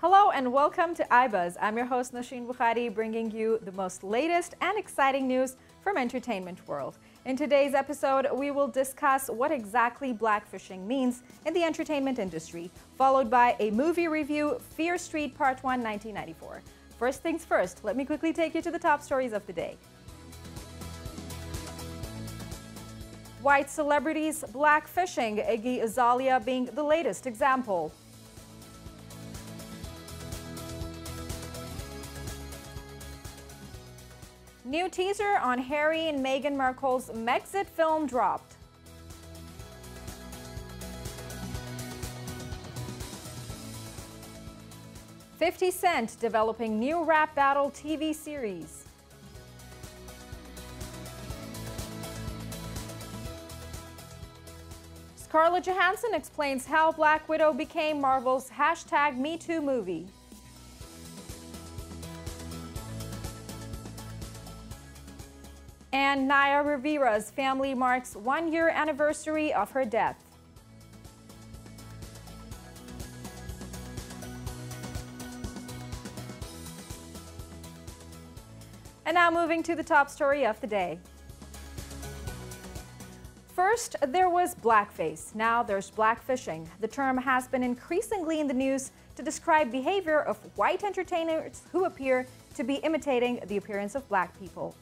Hello and welcome to iBuzz. I'm your host Nosheen Bukhari, bringing you the most latest and exciting news from entertainment world. In today's episode, we will discuss what exactly blackfishing means in the entertainment industry, followed by a movie review, Fear Street Part 1, 1994. First things first, let me quickly take you to the top stories of the day. White celebrities blackfishing, Iggy Azalea being the latest example. New teaser on Harry and Meghan Markle's Megxit film dropped. $50 Cent developing new rap battle TV series. Scarlett Johansson explains how Black Widow became Marvel's #MeToo movie. And Naya Rivera's family marks 1-year anniversary of her death. And now moving to the top story of the day. First, there was blackface. Now there's blackfishing. The term has been increasingly in the news to describe behavior of white entertainers who appear to be imitating the appearance of black people.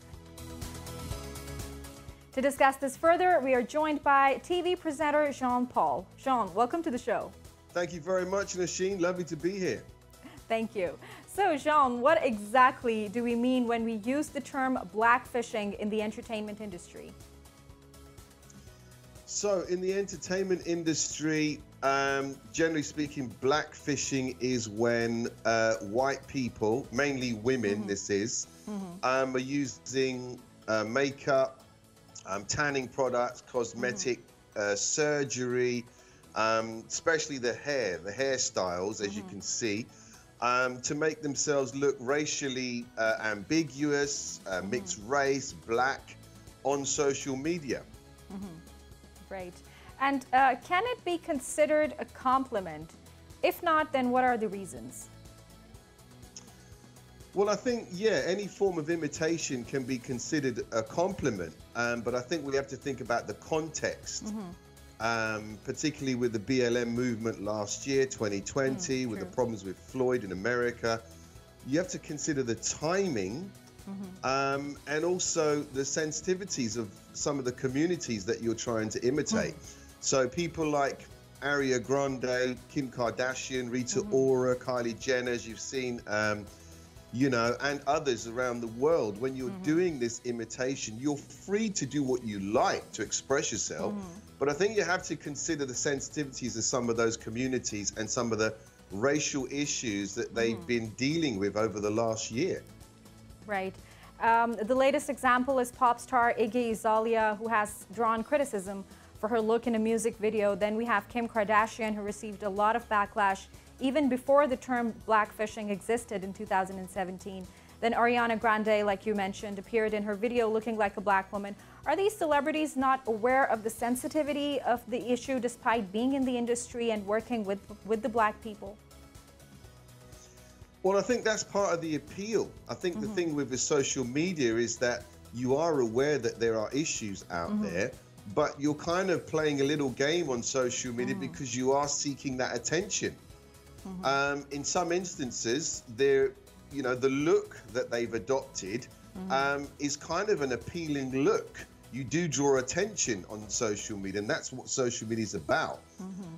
To discuss this further, we are joined by TV presenter Jean-Paul. Jean, welcome to the show. Thank you very much, Nosheen. Lovely to be here. Thank you. So, Jean, what exactly do we mean when we use the term blackfishing in the entertainment industry? So, in the entertainment industry, generally speaking, blackfishing is when white people, mainly women, are using makeup, tanning products, cosmetic surgery, especially the hairstyles, as you can see, to make themselves look racially ambiguous, mixed race, black, on social media. Great. And can it be considered a compliment? If not, then what are the reasons? Well, I think, yeah, any form of imitation can be considered a compliment, but I think we have to think about the context, particularly with the BLM movement last year, 2020, with the problems with Floyd in America. You have to consider the timing and also the sensitivities of some of the communities that you're trying to imitate. So people like Ariana Grande, Kim Kardashian, Rita Ora, Kylie Jenner, as you've seen, you know, and others around the world, when you're doing this imitation, you're free to do what you like to express yourself. But I think you have to consider the sensitivities of some of those communities and some of the racial issues that they've been dealing with over the last year. Right. The latest example is pop star Iggy Azalea, who has drawn criticism for her look in a music video. Then we have Kim Kardashian, who received a lot of backlash even before the term blackfishing existed in 2017. Then Ariana Grande, like you mentioned, appeared in her video looking like a black woman. Are these celebrities not aware of the sensitivity of the issue despite being in the industry and working with the black people? Well, I think that's part of the appeal. I think the thing with the social media is that you are aware that there are issues out there, but you're kind of playing a little game on social media because you are seeking that attention. In some instances, you know, the look that they've adopted is kind of an appealing look. You do draw attention on social media, and that's what social media is about.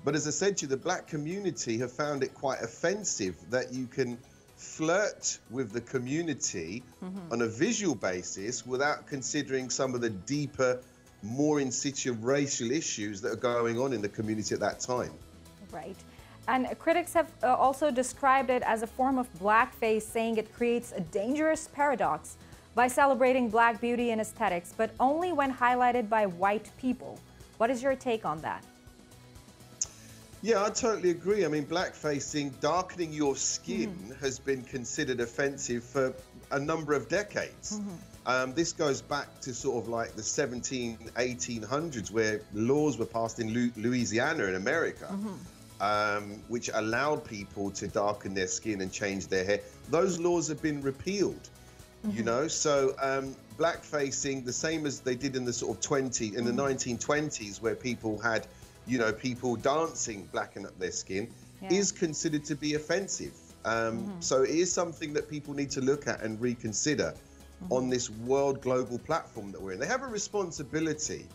But as I said to you, the black community have found it quite offensive that you can flirt with the community on a visual basis without considering some of the deeper, more in situ racial issues that are going on in the community at that time. Right. And critics have also described it as a form of blackface, saying it creates a dangerous paradox by celebrating black beauty and aesthetics, but only when highlighted by white people. What is your take on that? Yeah, I totally agree. I mean, blackfacing, darkening your skin, has been considered offensive for a number of decades. This goes back to sort of like the 1800s, where laws were passed in Louisiana in America which allowed people to darken their skin and change their hair. Those laws have been repealed, you know. So blackfacing, the same as they did in the sort of in the 1920s, where people had, you know, people dancing blacken up their skin, is considered to be offensive. So it is something that people need to look at and reconsider on this world global platform that we're in. They have a responsibility.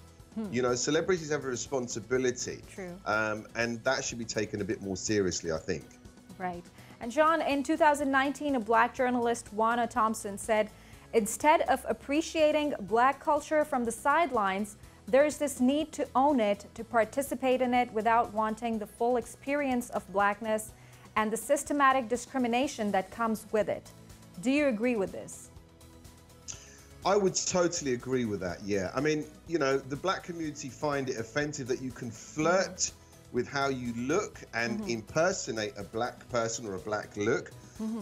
You know, celebrities have a responsibility. True. And that should be taken a bit more seriously, I think. Right. And John, in 2019, a black journalist, Juana Thompson, said, instead of appreciating black culture from the sidelines, there's this need to own it, to participate in it without wanting the full experience of blackness and the systematic discrimination that comes with it. Do you agree with this? I would totally agree with that, yeah. I mean, you know, the black community find it offensive that you can flirt with how you look and impersonate a black person or a black look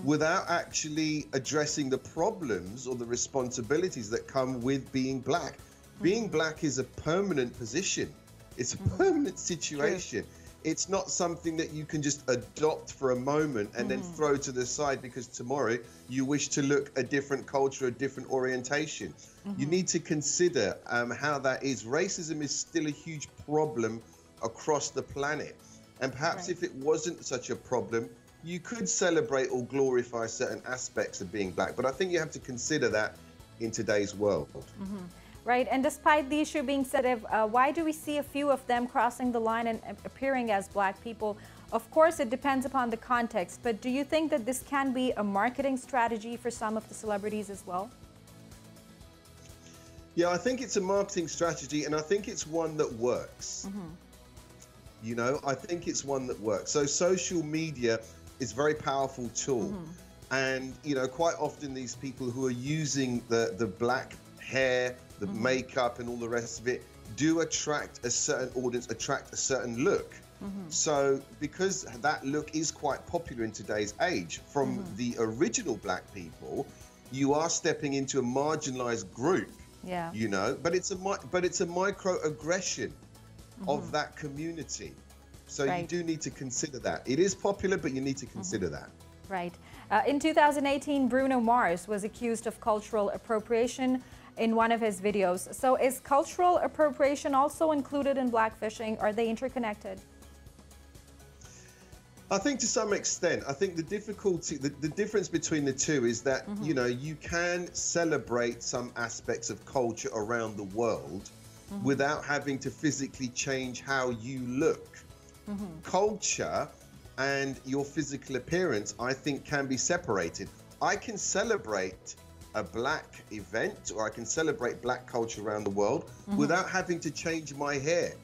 without actually addressing the problems or the responsibilities that come with being black. Being black is a permanent position. It's a permanent situation. True. It's not something that you can just adopt for a moment and then throw to the side because tomorrow you wish to look a different culture, a different orientation. You need to consider how that is. Racism is still a huge problem across the planet. And perhaps if it wasn't such a problem, you could celebrate or glorify certain aspects of being black. But I think you have to consider that in today's world. Right, and despite the issue being sensitive, why do we see a few of them crossing the line and appearing as black people? Of course, it depends upon the context, but do you think that this can be a marketing strategy for some of the celebrities as well? Yeah, I think it's a marketing strategy, and I think it's one that works. You know, I think it's one that works. So social media is a very powerful tool. And, you know, quite often these people who are using the black hair, the makeup and all the rest of it do attract a certain audience, attract a certain look. So because that look is quite popular in today's age, from the original black people, you are stepping into a marginalized group, you know, but it's a microaggression of that community. So you do need to consider that. It is popular, but you need to consider that. Right. In 2018, Bruno Mars was accused of cultural appropriation in one of his videos. So is cultural appropriation also included in blackfishing? Are they interconnected? I think to some extent. I think the difficulty, the difference between the two is that, you know, you can celebrate some aspects of culture around the world without having to physically change how you look. Culture and your physical appearance, I think, can be separated. I can celebrate a black event, or I can celebrate black culture around the world without having to change my hair,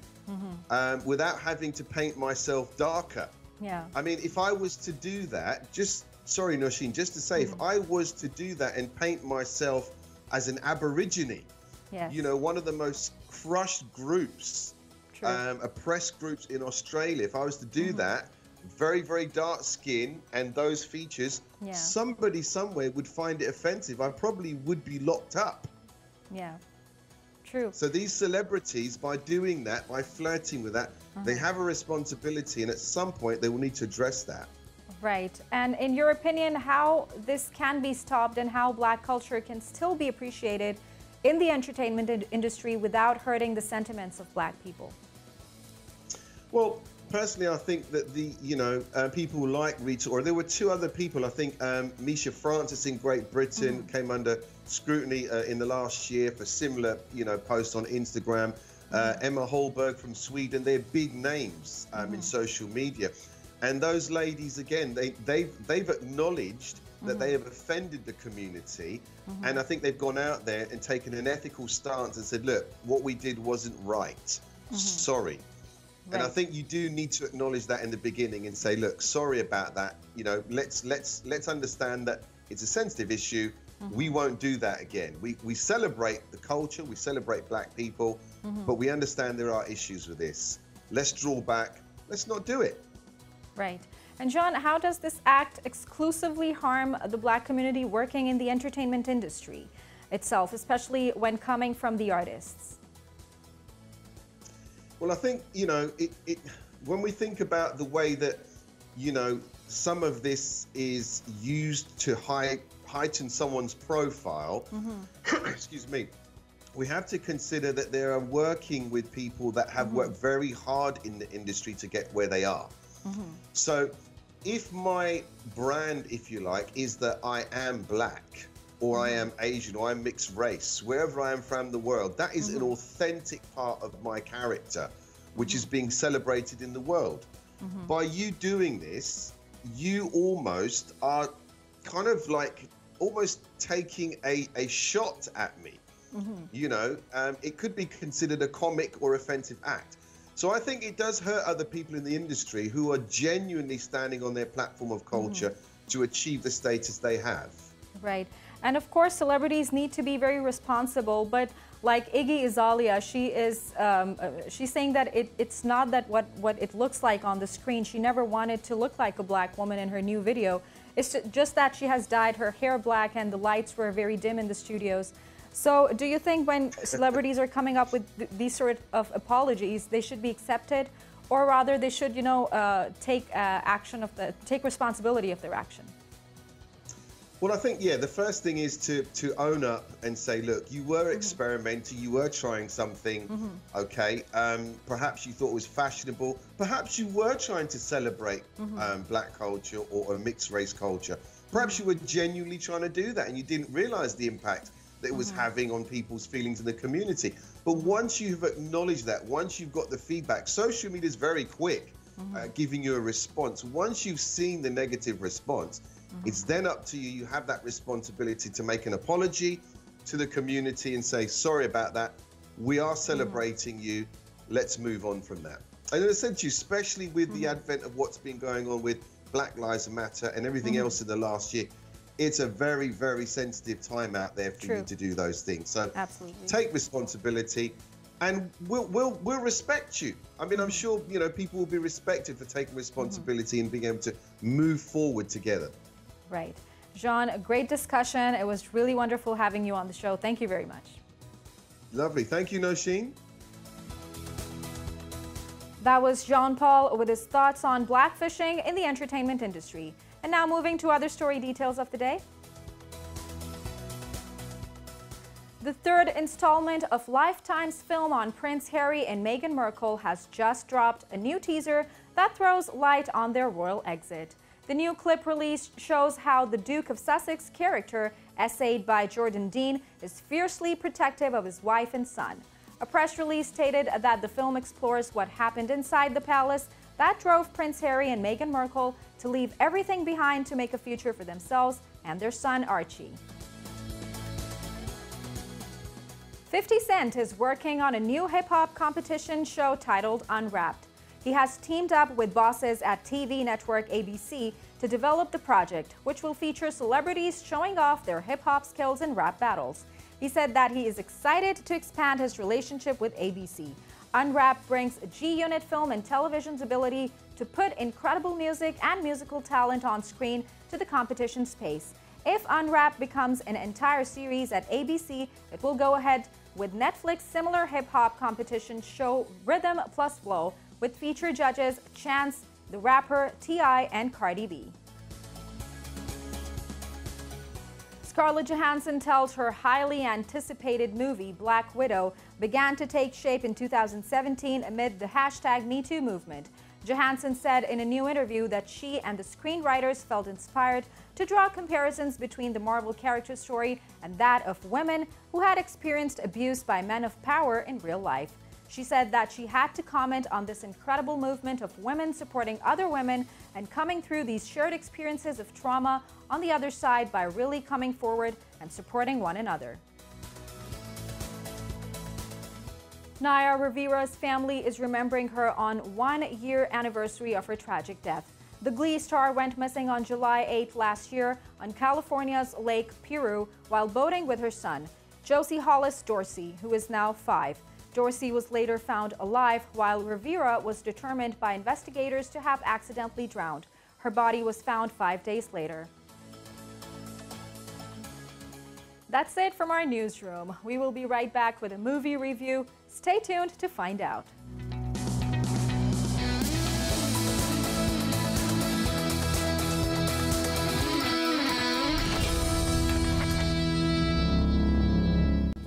without having to paint myself darker. I mean, if I was to do that, sorry, Nosheen, just to say, if I was to do that and paint myself as an Aborigine, you know, one of the most crushed groups, oppressed groups in Australia, if I was to do that, very, very dark skin and those features, somebody somewhere would find it offensive. I probably would be locked up. True. So these celebrities, by doing that, by flirting with that, they have a responsibility, and at some point they will need to address that. Right. And in your opinion, how this can be stopped and how black culture can still be appreciated in the entertainment industry without hurting the sentiments of black people? Well, personally, I think that people like Rita, or there were two other people. I think Misha Francis in Great Britain came under scrutiny in the last year for similar, posts on Instagram. Emma Hallberg from Sweden. They're big names in social media, and those ladies, again, they've acknowledged that they have offended the community, and I think they've gone out there and taken an ethical stance and said, look, what we did wasn't right. Sorry. Right. And I think you do need to acknowledge that in the beginning and say, look, sorry about that. Let's understand that it's a sensitive issue. We won't do that again. We celebrate the culture, we celebrate black people, but we understand there are issues with this. Let's draw back. Let's not do it. Right. And John, how does this act exclusively harm the black community working in the entertainment industry itself, especially when coming from the artists? Well, I think, when we think about the way that, you know, some of this is used to heighten someone's profile, excuse me, we have to consider that they are working with people that have worked very hard in the industry to get where they are. So if my brand, if you like, is that I am black, or I am Asian, or I'm mixed race, wherever I am from the world, that is an authentic part of my character, which is being celebrated in the world. By you doing this, you almost are kind of like almost taking a shot at me. You know, it could be considered a comic or offensive act. So I think it does hurt other people in the industry who are genuinely standing on their platform of culture to achieve the status they have. Right. And of course, celebrities need to be very responsible. But like Iggy Azalea, she's saying that it's not that what it looks like on the screen. She never wanted to look like a black woman in her new video. It's just that she has dyed her hair black and the lights were very dim in the studios. So do you think when celebrities are coming up with these sort of apologies, they should be accepted, or rather they should, you know, take take responsibility of their action? Well, I think, yeah, the first thing is to own up and say, look, you were experimenting, you were trying something, okay? Perhaps you thought it was fashionable. Perhaps you were trying to celebrate black culture or a mixed race culture. Perhaps you were genuinely trying to do that and you didn't realize the impact that it was having on people's feelings in the community. But once you've acknowledged that, once you've got the feedback, social media is very quick giving you a response. Once you've seen the negative response, it's then up to you. You have that responsibility to make an apology to the community and say, sorry about that. We are celebrating you. Let's move on from that. And as I said to you, especially with the advent of what's been going on with Black Lives Matter and everything else in the last year, it's a very, very sensitive time out there for you to do those things. So take responsibility and we'll respect you. I mean, I'm sure, you know, people will be respected for taking responsibility and being able to move forward together. Right. Jean, a great discussion. It was really wonderful having you on the show. Thank you very much. Lovely. Thank you, Nosheen. That was Jean-Paul with his thoughts on blackfishing in the entertainment industry. And now moving to other story details of the day. The third installment of Lifetime's film on Prince Harry and Meghan Markle has just dropped a new teaser that throws light on their royal exit. The new clip released shows how the Duke of Sussex character, essayed by Jordan Dean, is fiercely protective of his wife and son. A press release stated that the film explores what happened inside the palace that drove Prince Harry and Meghan Markle to leave everything behind to make a future for themselves and their son Archie. 50 Cent is working on a new hip-hop competition show titled Unwrapped. He has teamed up with bosses at TV network ABC to develop the project, which will feature celebrities showing off their hip-hop skills in rap battles. He said that he is excited to expand his relationship with ABC. Unwrapped brings G-Unit Film and Television's ability to put incredible music and musical talent on screen to the competition space. If Unwrapped becomes an entire series at ABC, it will go ahead with Netflix's similar hip-hop competition show Rhythm Plus Flow, with featured judges Chance the Rapper, T.I., and Cardi B. Scarlett Johansson tells her highly anticipated movie Black Widow began to take shape in 2017 amid the #MeToo movement. Johansson said in a new interview that she and the screenwriters felt inspired to draw comparisons between the Marvel character story and that of women who had experienced abuse by men of power in real life. She said that she had to comment on this incredible movement of women supporting other women and coming through these shared experiences of trauma on the other side by really coming forward and supporting one another. Naya Rivera's family is remembering her on 1-year anniversary of her tragic death. The Glee star went missing on July 8 last year on California's Lake Piru while boating with her son, Josie Hollis Dorsey, who is now 5. Dorsey was later found alive, while Rivera was determined by investigators to have accidentally drowned. Her body was found 5 days later. That's it from our newsroom. We will be right back with a movie review. Stay tuned to find out.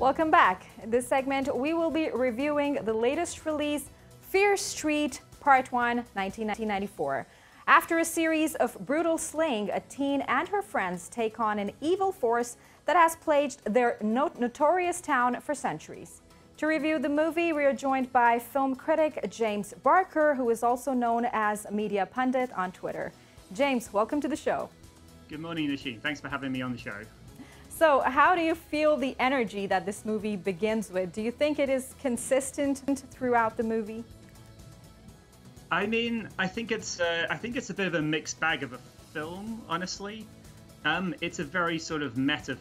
Welcome back. In this segment, we will be reviewing the latest release, Fear Street Part 1, 1994. After a series of brutal slaying, a teen and her friends take on an evil force that has plagued their notorious town for centuries. To review the movie, we are joined by film critic James Barker, who is also known as Media Pundit on Twitter. James, welcome to the show. Good morning, Nosheen. Thanks for having me on the show. So, how do you feel the energy that this movie begins with? Do you think it is consistent throughout the movie? I mean, I think it's a bit of a mixed bag of a film, honestly. It's a very sort of meta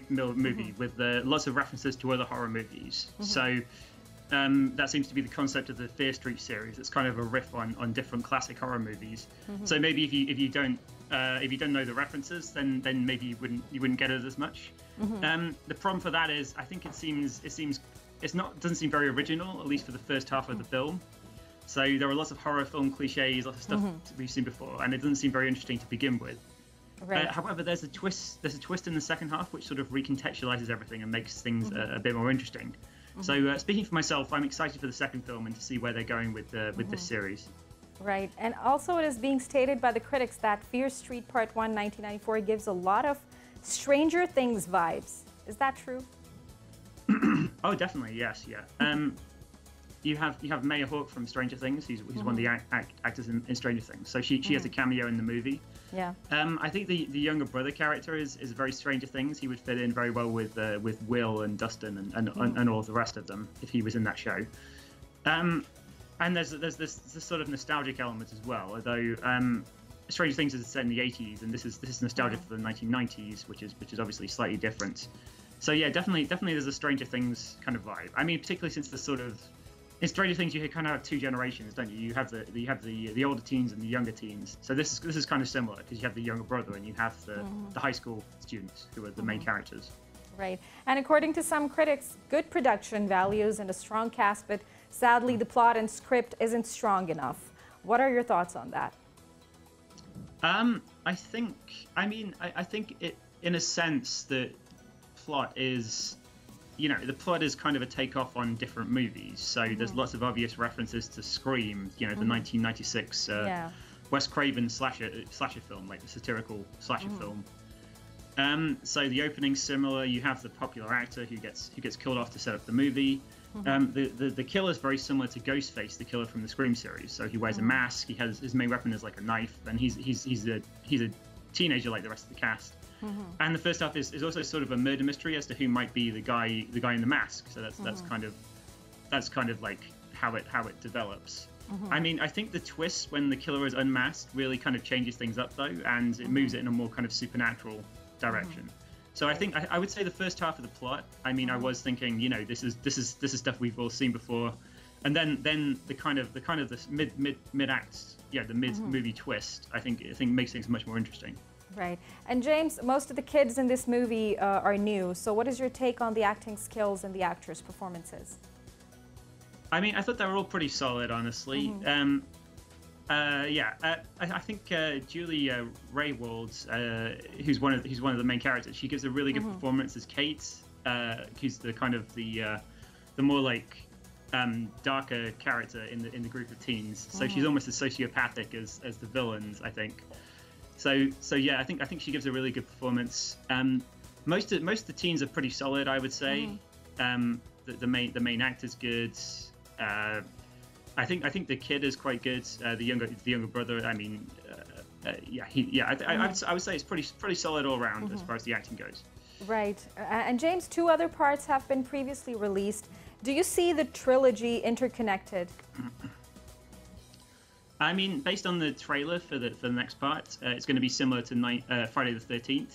movie with lots of references to other horror movies. So that seems to be the concept of the Fear Street series. It's kind of a riff on different classic horror movies. So maybe if you don't know the references, then maybe you wouldn't get it as much. The problem for that is I think doesn't seem very original, at least for the first half of the film. So there are lots of horror film cliches, lots of stuff we've seen before, and it doesn't seem very interesting to begin with. Right. However, there's a twist in the second half which sort of recontextualizes everything and makes things a bit more interesting. So speaking for myself, I'm excited for the second film and to see where they're going with this series. Right, and also it is being stated by the critics that Fear Street Part 1, 1994 gives a lot of Stranger Things vibes. Is that true? Oh, definitely, yes, yeah. You have Maya Hawke from Stranger Things, who's one of the actors in Stranger Things. So she has a cameo in the movie. Yeah. I think the younger brother character is very Stranger Things. He would fit in very well with Will and Dustin and all of the rest of them if he was in that show. And there's this sort of nostalgic element as well. Although Stranger Things is set in the 80s, and this is nostalgic for the 1990s, which is obviously slightly different. So yeah, definitely there's a Stranger Things kind of vibe. I mean, particularly since in Stranger Things, you kind of have two generations, don't you? You have the older teens and the younger teens. So this is kind of similar because you have the younger brother and you have the high school students who are the main characters. Right. And according to some critics, good production values and a strong cast, but sadly the plot and script isn't strong enough. What are your thoughts on that? I think it, in a sense, the plot is. The plot is kind of a takeoff on different movies. So there's lots of obvious references to Scream, the 1996 Wes Craven slasher film, like the satirical slasher film. So the opening's similar. You have the popular actor who gets killed off to set up the movie. The killer is very similar to Ghostface, the killer from the Scream series. So he wears a mask. His main weapon is like a knife, and he's a teenager like the rest of the cast. And the first half is also sort of a murder mystery as to who might be the guy in the mask. So that's kind of like how it develops. I mean, I think the twist when the killer is unmasked really kind of changes things up though, and it moves it in a more kind of supernatural direction. So I think I would say the first half of the plot. I mean, I was thinking, this is stuff we've all seen before, and then the kind of this mid act, the mid movie twist. I think makes things much more interesting. Right. And James, most of the kids in this movie are new. So what is your take on the acting skills and the actors' performances? I mean, I thought they were all pretty solid, honestly. I think Julie Raywald, who's one of the main characters, she gives a really good performance as Kate, who's the kind of the more like darker character in the group of teens. So she's almost as sociopathic as the villains, I think. So yeah, I think she gives a really good performance. Most of the teens are pretty solid, I would say. The main actor's good. I think the kid is quite good. The younger brother. I mean, I would say it's pretty solid all around as far as the acting goes. Right. And James, 2 other parts have been previously released. Do you see the trilogy interconnected? I mean, based on the trailer for the next part, it's going to be similar to Friday the 13th.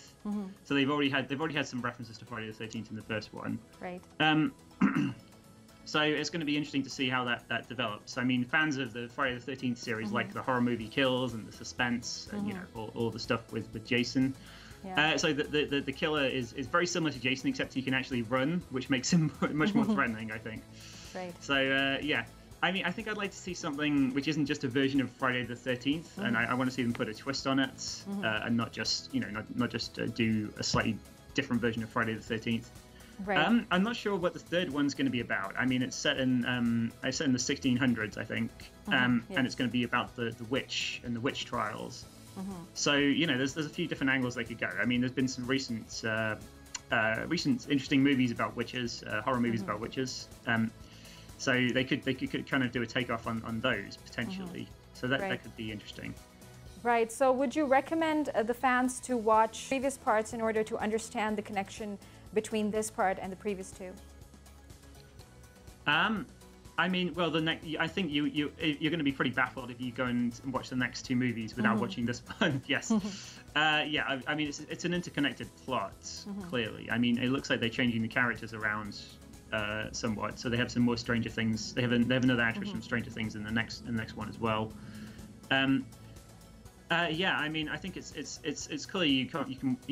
So they've already had some references to Friday the 13th in the first one. Right. So it's going to be interesting to see how that develops. I mean, fans of the Friday the 13th series like the horror movie kills and the suspense, and all the stuff with Jason. Yeah. So the killer is very similar to Jason, except he can actually run, which makes him much more threatening, I think. Right. So yeah. I mean, I think I'd like to see something which isn't just a version of Friday the 13th, and I want to see them put a twist on it, and not just do a slightly different version of Friday the 13th. Right. I'm not sure what the third one's going to be about. I mean, it's set in the 1600s, I think, and it's going to be about the witch and the witch trials. So there's a few different angles they could go. I mean, there's been some recent interesting movies about witches, horror movies about witches. So they could kind of do a takeoff on those potentially. So that could be interesting. Right. So would you recommend the fans to watch previous parts in order to understand the connection between this part and the previous two? I mean, well, I think you're going to be pretty baffled if you go and watch the next two movies without watching this one. Yes. Yeah. I mean, it's an interconnected plot. Clearly. I mean, it looks like they're changing the characters around somewhat. So they have some more Stranger Things. They have another actress from Stranger Things in the next one as well. Yeah, I mean, I think it's clear you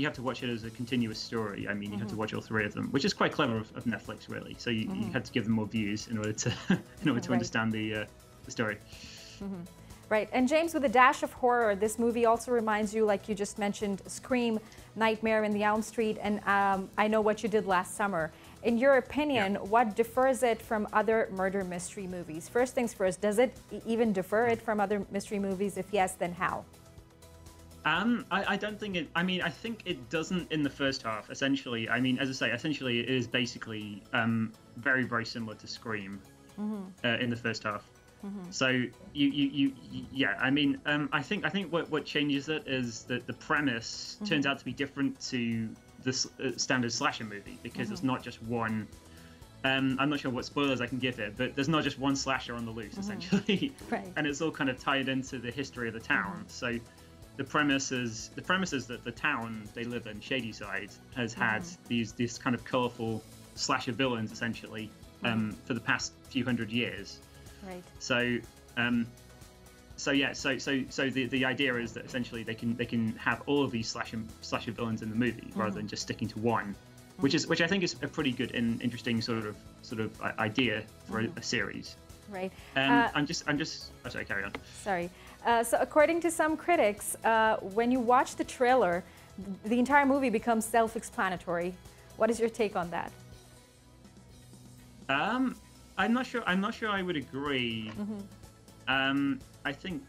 have to watch it as a continuous story. I mean, you have to watch all three of them, which is quite clever of Netflix, really. So you have to give them more views in order to understand the story. Right, and James, with a dash of horror, this movie also reminds you, like you just mentioned, Scream, Nightmare in the Elm Street, and I Know What You Did Last Summer. In your opinion, what differs it from other murder mystery movies? First things first, does it even differ it from other mystery movies? If yes, then how? I don't think it. I mean, I think it doesn't in the first half. Essentially, I mean, as I say, essentially it is basically very, very similar to Scream in the first half. So yeah. I mean, I think what changes it is that the premise turns out to be different to the standard slasher movie, because it's not just one. I'm not sure what spoilers I can give here, but there's not just one slasher on the loose, essentially, and it's all kind of tied into the history of the town. So. The premise is that the town they live in, Shadyside, has had these kind of colourful slasher villains essentially for the past few hundred years. Right. So the idea is that essentially they can have all of these slasher villains in the movie rather than just sticking to one, which I think is a pretty good and interesting sort of idea for a series. Right. I'm just. Oh, sorry, carry on. Sorry. So according to some critics, when you watch the trailer, the entire movie becomes self-explanatory. What is your take on that? I'm not sure I would agree. I think.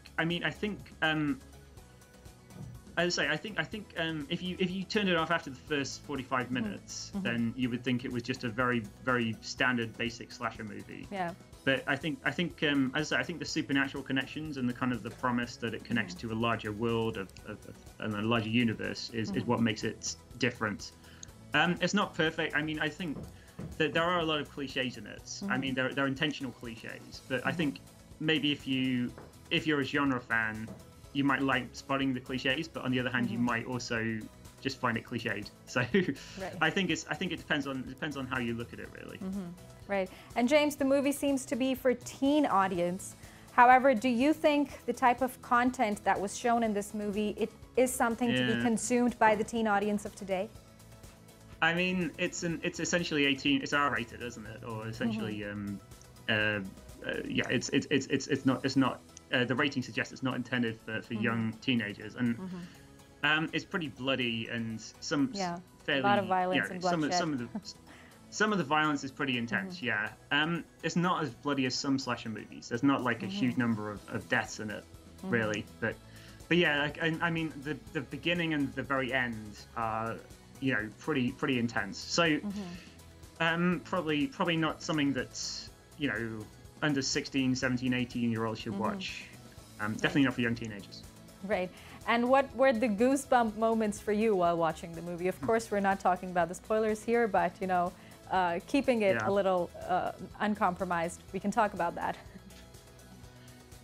As I say, I think if you turned it off after the first 45 minutes, then you would think it was just a very, very standard, basic slasher movie. Yeah. But I think, as I say, I think the supernatural connections and the kind of the promise that it connects to a larger world and a larger universe is what makes it different. It's not perfect. I mean, I think that there are a lot of cliches in it. I mean, they're intentional cliches. But I think maybe if you're a genre fan, you might like spotting the cliches, but on the other hand, you might also just find it cliched. So I think it depends on how you look at it, really. Right. And James, the movie seems to be for teen audience. However, do you think the type of content that was shown in this movie is something to be consumed by the teen audience of today? I mean, it's essentially 18. It's R-rated, isn't it? Or essentially, yeah, it's not. The rating suggests it's not intended for young teenagers, and it's pretty bloody and fairly, a lot of violence and bloodshed. Some of the violence is pretty intense. Yeah, it's not as bloody as some slasher movies. There's not like a huge number of deaths in it, really. But yeah, I mean, the beginning and the very end are pretty intense. So probably not something that under 16, 17, 18-year-olds should watch. Definitely not for young teenagers. Right. And what were the goosebump moments for you while watching the movie? Of course, we're not talking about the spoilers here, but keeping it a little uncompromised, we can talk about that.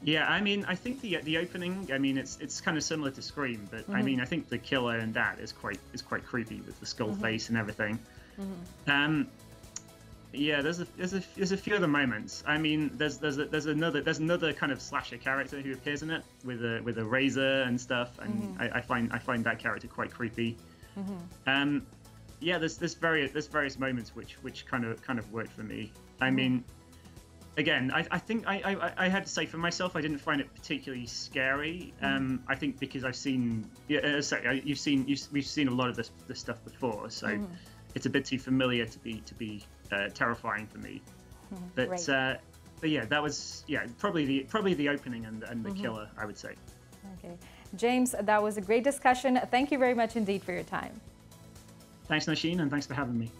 Yeah, I mean, I think the opening, I mean, it's kind of similar to Scream, but I mean, I think the killer in that is quite creepy with the skull face and everything. Yeah, there's a few other moments. I mean, there's another kind of slasher character who appears in it with a razor and stuff, and I find that character quite creepy. Yeah, there's various moments which kind of worked for me. I mean, again, I think I had to say for myself, I didn't find it particularly scary. I think because I've seen, we've seen a lot of this stuff before, so. it's a bit too familiar to be terrifying for me. But Right. but yeah, that was probably the opening and the killer, I would say. Okay. James, that was a great discussion. Thank you very much indeed for your time. Thanks, Nosheen, and thanks for having me.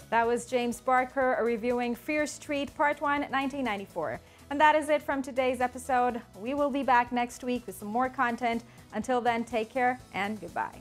That was James Barker reviewing Fear Street Part 1, 1994. And that is it from today's episode. We will be back next week with some more content. Until then, take care and goodbye.